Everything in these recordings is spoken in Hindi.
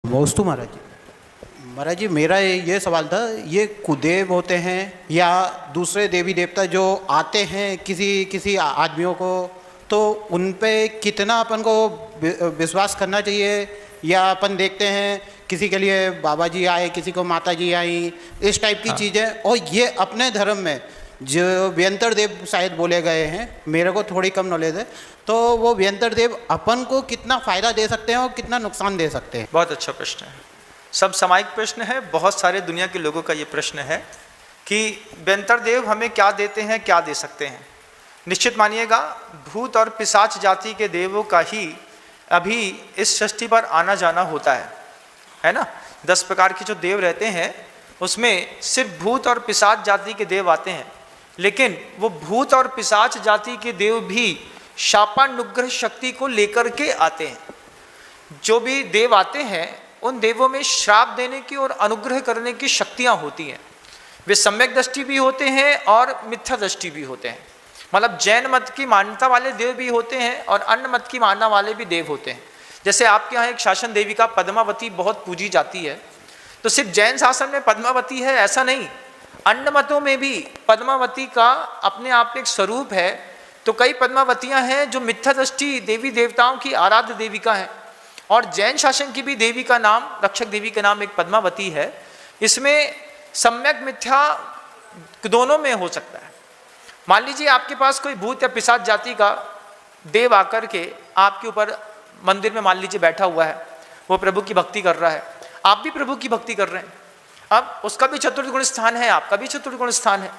मोस्तू महाराज जी मेरा ये सवाल था, ये कुदेव होते हैं या दूसरे देवी देवता जो आते हैं किसी किसी आदमियों को, तो उन पे कितना अपन को विश्वास करना चाहिए? या अपन देखते हैं किसी के लिए बाबा जी आए, किसी को माता जी आई, इस टाइप की चीज़ें। और ये अपने धर्म में जो व्यंतर देव शायद बोले गए हैं, मेरे को थोड़ी कम नॉलेज है, तो वो व्यंतर देव अपन को कितना फ़ायदा दे सकते हैं और कितना नुकसान दे सकते हैं? बहुत अच्छा प्रश्न है, सब सामायिक प्रश्न है, बहुत सारे दुनिया के लोगों का ये प्रश्न है कि व्यंतर देव हमें क्या देते हैं, क्या दे सकते हैं। निश्चित मानिएगा भूत और पिशाच जाति के देवों का ही अभी इस सृष्टि पर आना जाना होता है ना। 10 प्रकार के जो देव रहते हैं उसमें सिर्फ भूत और पिशाच जाति के देव आते हैं, लेकिन वो भूत और पिशाच जाति के देव भी शापानुग्रह शक्ति को लेकर के आते हैं। जो भी देव आते हैं उन देवों में श्राप देने की और अनुग्रह करने की शक्तियां होती हैं। वे सम्यक दृष्टि भी होते हैं और मिथ्या दृष्टि भी होते हैं। मतलब जैन मत की मान्यता वाले देव भी होते हैं और अन्य मत की मानना वाले भी देव होते हैं। जैसे आपके यहाँ एक शासन देविका पद्मावती बहुत पूजी जाती है, तो सिर्फ जैन शासन में पद्मावती है ऐसा नहीं, अन्य मतों में भी पद्मावती का अपने आप में एक स्वरूप है। तो कई पद्मावतियां हैं जो मिथ्या दृष्टि देवी देवताओं की आराध्य देविका हैं, और जैन शासन की भी देवी का नाम, रक्षक देवी का नाम एक पद्मावती है। इसमें सम्यक मिथ्या दोनों में हो सकता है। मान लीजिए आपके पास कोई भूत या पिशाच जाति का देव आकर के आपके ऊपर मंदिर में मान लीजिए बैठा हुआ है, वो प्रभु की भक्ति कर रहा है, आप भी प्रभु की भक्ति कर रहे हैं। अब उसका भी चतुर्गुण स्थान है, आपका भी चतुर्गुण स्थान है।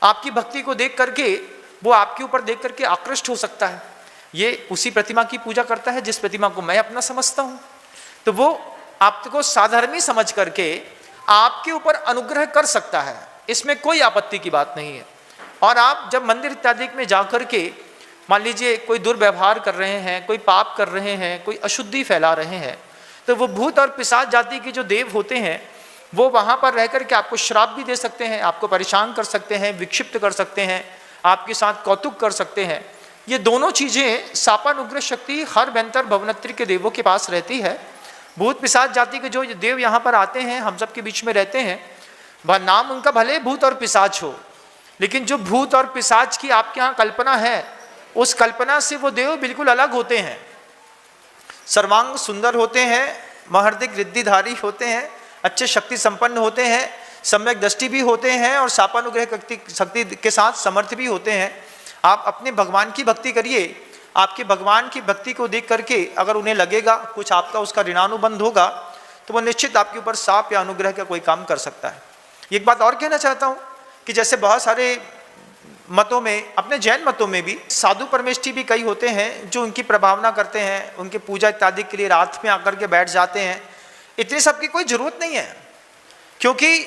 आपकी भक्ति को देख करके वो आपके ऊपर देख करके आकृष्ट हो सकता है। ये उसी प्रतिमा की पूजा करता है जिस प्रतिमा को मैं अपना समझता हूँ, तो वो आपको साधर्मी समझ करके आपके ऊपर अनुग्रह कर सकता है, इसमें कोई आपत्ति की बात नहीं है। और आप जब मंदिर इत्यादि में जा करके मान लीजिए कोई दुर्व्यवहार कर रहे हैं, कोई पाप कर रहे हैं, कोई अशुद्धि फैला रहे हैं, तो वो भूत और पिशाच जाति के जो देव होते हैं वो वहाँ पर रह करके आपको श्राप भी दे सकते हैं, आपको परेशान कर सकते हैं, विक्षिप्त कर सकते हैं, आपके साथ कौतुक कर सकते हैं। ये दोनों चीज़ें शापानुग्रह शक्ति हर व्यंतर भवनत्री के देवों के पास रहती है। भूत पिशाच जाति के जो देव यहाँ पर आते हैं, हम सब के बीच में रहते हैं, वह नाम उनका भले भूत और पिशाच हो, लेकिन जो भूत और पिशाच की आपके यहाँ कल्पना है, उस कल्पना से वो देव बिल्कुल अलग होते हैं। सर्वांग सुंदर होते हैं, महर्दिक रिद्धिधारी होते हैं, अच्छे शक्ति संपन्न होते हैं, सम्यक दृष्टि भी होते हैं और शापानुग्रह शक्ति के साथ समर्थ भी होते हैं। आप अपने भगवान की भक्ति करिए, आपके भगवान की भक्ति को देख करके अगर उन्हें लगेगा कुछ आपका उसका ऋणानुबंध होगा, तो वो निश्चित आपके ऊपर शाप या अनुग्रह का कोई काम कर सकता है। एक बात और कहना चाहता हूँ कि जैसे बहुत सारे मतों में, अपने जैन मतों में भी साधु परमेष्ठी भी कई होते हैं जो उनकी प्रभावना करते हैं, उनके पूजा इत्यादि के लिए रात में आकर के बैठ जाते हैं। इतनी सब की कोई जरूरत नहीं है, क्योंकि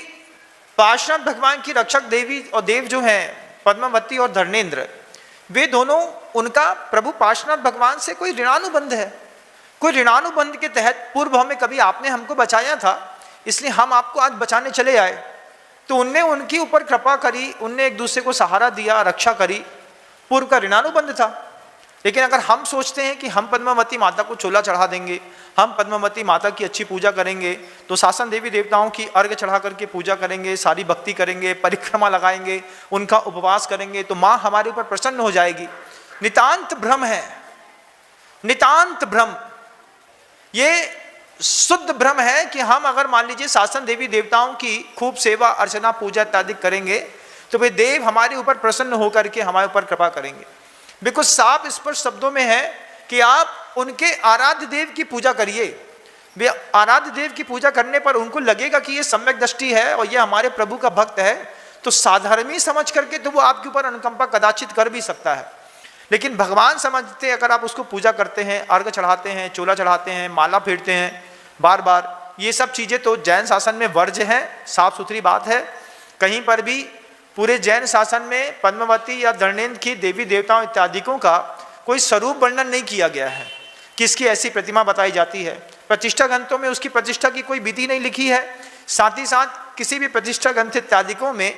पार्श्वनाथ भगवान की रक्षक देवी और देव जो हैं पद्मावती और धर्मेंद्र, वे दोनों, उनका प्रभु पार्श्वनाथ भगवान से कोई ऋणानुबंध है। कोई ऋणानुबंध के तहत पूर्व हमें कभी आपने हमको बचाया था, इसलिए हम आपको आज बचाने चले आए, तो उनने उनके ऊपर कृपा करी, उनने एक दूसरे को सहारा दिया, रक्षा करी, पूर्व का ऋणानुबंध था। लेकिन अगर हम सोचते हैं कि हम पद्मावती माता को चोला चढ़ा देंगे, हम पद्मावती माता की अच्छी पूजा करेंगे, तो शासन देवी देवताओं की अर्घ चढ़ा करके पूजा करेंगे, सारी भक्ति करेंगे, परिक्रमा लगाएंगे, उनका उपवास करेंगे, तो माँ हमारे ऊपर प्रसन्न हो जाएगी। नितांत भ्रम है, नितांत भ्रम। ये शुद्ध भ्रम है कि हम अगर मान लीजिए शासन देवी देवताओं की खूब सेवा अर्चना पूजा इत्यादि करेंगे तो वे देव हमारे ऊपर प्रसन्न होकर के हमारे ऊपर कृपा करेंगे। बिल्कुल साफ स्पष्ट शब्दों में है कि आप उनके आराध्य देव की पूजा करिए। वे आराध्य देव की पूजा करने पर उनको लगेगा कि ये सम्यक दृष्टि है और ये हमारे प्रभु का भक्त है, तो साधारणी समझ करके तो वो आपके ऊपर अनुकंपा कदाचित कर भी सकता है। लेकिन भगवान समझते अगर आप उसको पूजा करते हैं, अर्घ चढ़ाते हैं, चोला चढ़ाते हैं, माला फेरते हैं बार बार, ये सब चीज़ें तो जैन शासन में वर्ज्य हैं, साफ सुथरी बात है। कहीं पर भी पूरे जैन शासन में पद्मावती या धर्मेंद्र की देवी देवताओं इत्यादिकों का कोई स्वरूप वर्णन नहीं किया गया है, किसकी ऐसी प्रतिमा बताई जाती है। प्रतिष्ठा ग्रंथों में उसकी प्रतिष्ठा की कोई विधि नहीं लिखी है, साथ ही साथ किसी भी प्रतिष्ठा ग्रंथ इत्यादिकों में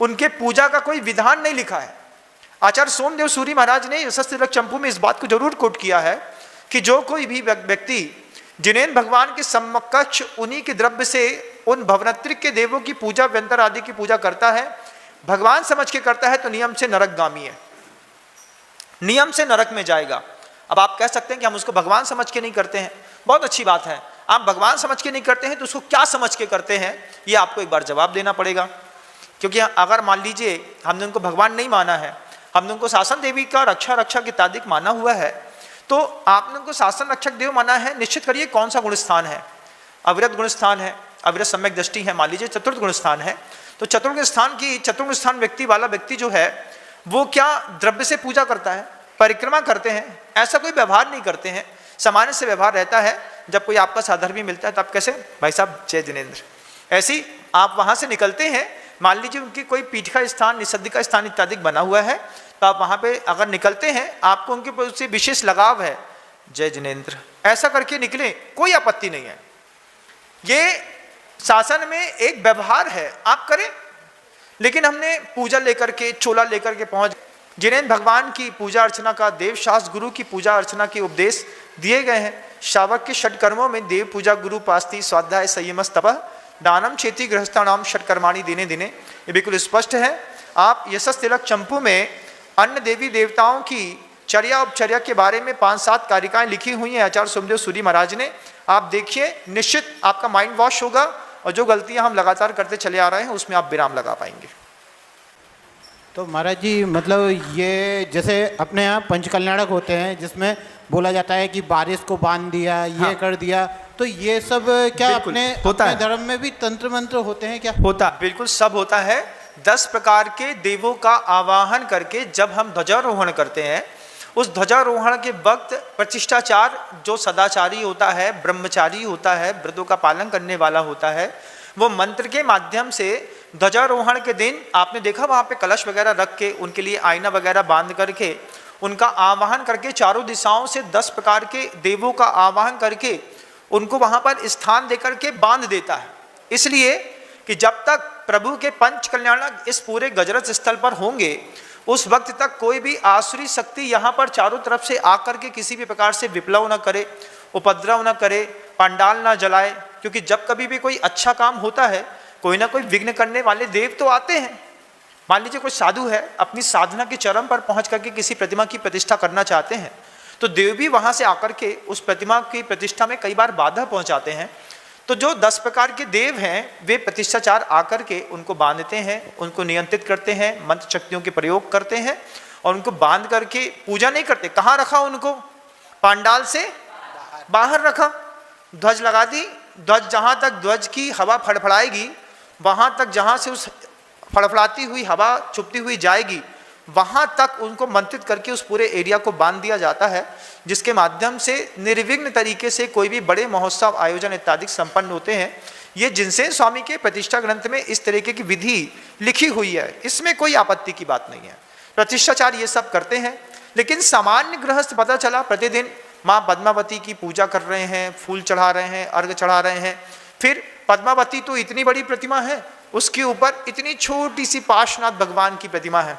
उनके पूजा का कोई विधान नहीं लिखा है। आचार्य सोमदेव सूरी महाराज ने यशस्वी तिलक चंपू में इस बात को जरूर कोट किया है कि जो कोई भी व्यक्ति जिनेन्द्र भगवान के समकक्ष उन्हीं के द्रव्य से उन भवनत्रिक के देवों की पूजा, व्यंतर आदि की पूजा करता है, भगवान समझ के करता है तो नियम से नरकगामी है, नियम से नरक में जाएगा। अब आप कह सकते हैं कि हम उसको भगवान समझ के नहीं करते हैं, बहुत अच्छी बात है। आप भगवान समझ के नहीं करते हैं तो उसको क्या समझ के करते हैं, ये आपको एक बार जवाब देना पड़ेगा। क्योंकि अगर मान लीजिए हमने उनको भगवान नहीं माना है, हमने उनको शासन देवी का रक्षक इत्यादि माना हुआ है, तो आपने उनको शासन रक्षक देव माना है, निश्चित करिए कौन सा गुण स्थान है, अविरत गुण स्थान है, अविरत सम्यक दृष्टि है, मान लीजिए चतुर्थ गुण स्थान है, तो चतुर्थ स्थान व्यक्ति वाला व्यक्ति जो है वो क्या द्रव्य से पूजा करता है, परिक्रमा करते हैं, ऐसा कोई व्यवहार नहीं करते हैं, सामान्य से व्यवहार रहता है। जब कोई आपका साधर्मी मिलता है तो आप कैसे, भाई साहब जय जिनेन्द्र, ऐसी आप वहां से निकलते हैं। मान लीजिए उनकी कोई पीठ का स्थान, निषद्ध का स्थान इत्यादि बना हुआ है, तो आप वहां पे अगर निकलते हैं, आपको उनके प्रति से विशेष लगाव है, जय जिनेन्द्र ऐसा करके निकले, कोई आपत्ति नहीं है। ये शासन में एक व्यवहार है, आप करें। लेकिन हमने पूजा लेकर के, चोला लेकर के पहुंच, जिनेन्द्र भगवान की पूजा अर्चना का, देव शास्त्र गुरु की पूजा अर्चना के उपदेश दिए गए हैं। शावक के षट कर्मों में देव पूजा, गुरु पास्ति, स्वाध्याय, संयमस, तपः, दानम, चेती, गृहस्थानाम, षट कर्माणि दिने दिने, ये बिल्कुल स्पष्ट है। आप यशस तिलक चंपू में अन्य देवी देवताओं की चर्या उपचर्या के बारे में 5-7 कारिकाएं लिखी हुई हैं आचार्य सोमदेव सूरी महाराज ने, आप देखिए, निश्चित आपका माइंड वॉश होगा और जो गलतियां हम लगातार करते चले आ रहे हैं उसमें आप विराम लगा पाएंगे। तो महाराज जी मतलब ये जैसे अपने यहाँ पंचकल्याणक होते हैं जिसमें बोला जाता है कि बारिश को बांध दिया, ये हाँ। कर दिया, तो ये सब क्या अपने धर्म में भी तंत्र मंत्र होते हैं क्या? होता, बिल्कुल सब होता है। 10 प्रकार के देवों का आवाहन करके जब हम ध्वजारोहण करते हैं, उस ध्वजारोहण के वक्त प्रतिष्ठाचार जो सदाचारी होता है, ब्रह्मचारी होता है, व्रतों का पालन करने वाला होता है, वो मंत्र के माध्यम से ध्वजारोहण के दिन आपने देखा वहाँ पे कलश वगैरह रख के, उनके लिए आईना वगैरह बांध करके, उनका आवाहन करके, चारों दिशाओं से 10 प्रकार के देवों का आवाहन करके उनको वहाँ पर स्थान देकर के बांध देता है। इसलिए कि जब तक प्रभु के पंच कल्याणक इस पूरे गजरत स्थल पर होंगे, उस वक्त तक कोई भी आसुरी शक्ति यहाँ पर चारों तरफ से आकर के किसी भी प्रकार से विप्लव न करे, उपद्रव न करे, पंडाल न जलाए। क्योंकि जब कभी भी कोई अच्छा काम होता है, कोई ना कोई विघ्न करने वाले देव तो आते हैं। मान लीजिए कोई साधु है, अपनी साधना के चरम पर पहुंच करके किसी प्रतिमा की प्रतिष्ठा करना चाहते हैं, तो देव भी वहां से आकर के उस प्रतिमा की प्रतिष्ठा में कई बार बाधा पहुंचाते हैं। तो जो 10 प्रकार के देव हैं, वे प्रतिष्ठाचार आकर के उनको बांधते हैं, उनको नियंत्रित करते हैं, मंत्र शक्तियों के प्रयोग करते हैं और उनको बांध करके पूजा नहीं करते। कहाँ रखा उनको? पंडाल से बाहर रखा, ध्वज लगा दी। ध्वज जहाँ तक ध्वज की हवा फड़फड़ाएगी, वहाँ तक जहाँ से उस फड़फड़ाती हुई हवा चुपती हुई जाएगी, वहाँ तक उनको मंत्रित करके उस पूरे एरिया को बांध दिया जाता है, जिसके माध्यम से निर्विघ्न तरीके से कोई भी बड़े महोत्सव आयोजन इत्यादि संपन्न होते हैं। ये जिनसेन स्वामी के प्रतिष्ठा ग्रंथ में इस तरीके की विधि लिखी हुई है, इसमें कोई आपत्ति की बात नहीं है। प्रतिष्ठाचार ये सब करते हैं। लेकिन सामान्य गृहस्थ पता चला प्रतिदिन माँ पद्मावती की पूजा कर रहे हैं, फूल चढ़ा रहे हैं, अर्घ चढ़ा रहे हैं, फिर पद्मावती तो इतनी बड़ी प्रतिमा है, उसके ऊपर इतनी छोटी सी पार्श्वनाथ भगवान की प्रतिमा है,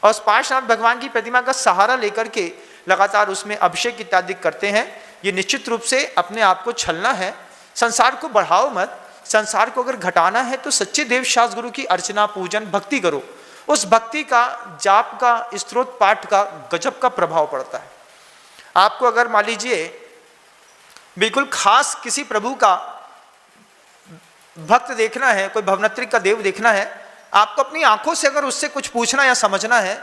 और उस पार्श्वनाथ भगवान की प्रतिमा का सहारा लेकर के लगातार उसमें अभिषेक इत्यादि करते हैं। ये निश्चित रूप से अपने आप को छलना है। संसार को बढ़ाओ मत, संसार को अगर घटाना है तो सच्चे देव शास्त्र गुरु की अर्चना, पूजन, भक्ति करो। उस भक्ति का, जाप का, स्तोत्र पाठ का गजब का प्रभाव पड़ता है। आपको अगर मान लीजिए बिल्कुल खास किसी प्रभु का भक्त देखना है, कोई भवनत्रिक का देव देखना है, आपको अपनी आंखों से अगर उससे कुछ पूछना या समझना है,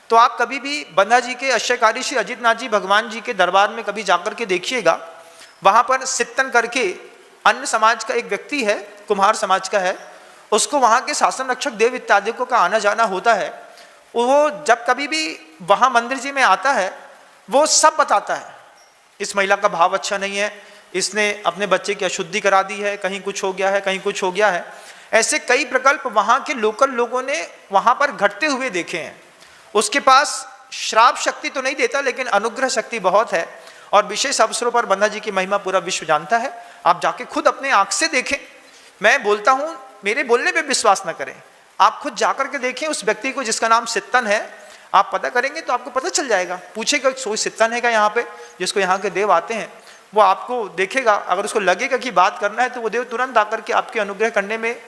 तो आप कभी भी बंधा जी के अश्यकारी श्री अजितनाथ जी भगवान जी के दरबार में कभी जाकर के देखिएगा। वहाँ पर सित्तन करके अन्य समाज का एक व्यक्ति है, कुम्हार समाज का है, उसको वहाँ के शासन रक्षक देव इत्यादि को का आना जाना होता है। वो जब कभी भी वहाँ मंदिर जी में आता है, वो सब बताता है। इस महिला का भाव अच्छा नहीं है, इसने अपने बच्चे की अशुद्धि करा दी है, कहीं कुछ हो गया है, कहीं कुछ हो गया है। ऐसे कई प्रकल्प वहाँ के लोकल लोगों ने वहाँ पर घटते हुए देखे हैं। उसके पास श्राप शक्ति तो नहीं देता, लेकिन अनुग्रह शक्ति बहुत है, और विशेष अवसरों पर बंधा जी की महिमा पूरा विश्व जानता है। आप जाके खुद अपने आंख से देखें। मैं बोलता हूँ, मेरे बोलने पे विश्वास न करें, आप खुद जाकर के देखें उस व्यक्ति को जिसका नाम सित्तन है। आप पता करेंगे तो आपको पता चल जाएगा। पूछेगा कोई सित्तन है क्या यहाँ पे, जिसको यहाँ के देव आते हैं? वो आपको देखेगा, अगर उसको लगेगा कि बात करना है तो वो देव तुरंत आकर के आपके अनुग्रह करने में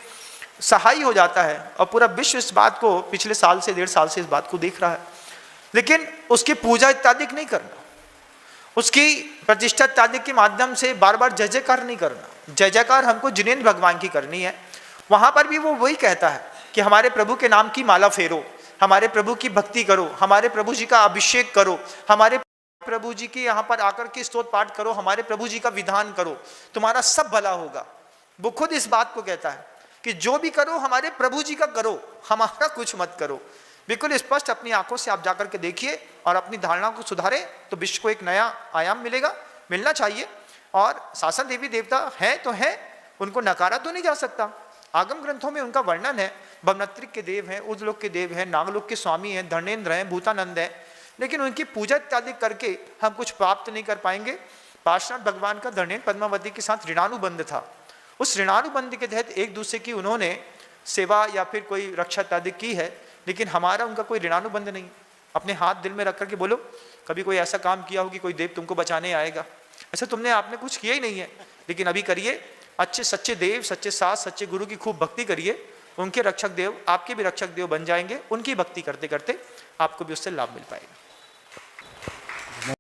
सहाय हो जाता है। और पूरा विश्व इस बात को पिछले साल से 1.5 साल से इस बात को देख रहा है। लेकिन उसकी पूजा इत्यादि नहीं करना, उसकी प्रतिष्ठा इत्यादि के माध्यम से बार बार जय जयकार नहीं करना। जय जयकार हमको जिनेंद्र भगवान की करनी है। वहां पर भी वो वही कहता है कि हमारे प्रभु के नाम की माला फेरो, हमारे प्रभु की भक्ति करो, हमारे प्रभु जी का अभिषेक करो, हमारे प्रभु जी की यहाँ पर आकर के स्तोत्र पाठ करो, हमारे प्रभु जी का विधान करो, तुम्हारा सब भला होगा। वो खुद इस बात को कहता है कि जो भी करो हमारे प्रभु जी का करो, हमारा कुछ मत करो। बिल्कुल स्पष्ट अपनी आंखों से आप जाकर के देखिए और अपनी धारणा को सुधारें तो विश्व को एक नया आयाम मिलेगा, मिलना चाहिए। और शासन देवी देवता है तो है, उनको नकारा तो नहीं जा सकता। आगम ग्रंथों में उनका वर्णन है, भवनत्रिक के देव हैं, उद्लोक के देव हैं, नागलोक के स्वामी हैं, धर्णेन्द्र हैं, भूतानंद है। लेकिन उनकी पूजा इत्यादि करके हम कुछ प्राप्त नहीं कर पाएंगे। पार्श्वनाथ भगवान का धर्णेन्द्र पद्मावती के साथ ऋणानुबंध था। उस ऋणानुबंध के तहत एक दूसरे की उन्होंने सेवा या फिर कोई रक्षा इत्यादि की है, लेकिन हमारा उनका कोई ऋणानुबंध नहीं। अपने हाथ दिल में रख करके बोलो, कभी कोई ऐसा काम किया हो कि कोई देव तुमको बचाने आएगा? ऐसा आपने कुछ किया ही नहीं है। लेकिन अभी करिए, अच्छे सच्चे देव, सच्चे सास, सच्चे गुरु की खूब भक्ति करिए, उनके रक्षक देव आपके भी रक्षक देव बन जाएंगे। उनकी भक्ति करते करते आपको भी उससे लाभ मिल पाएगा।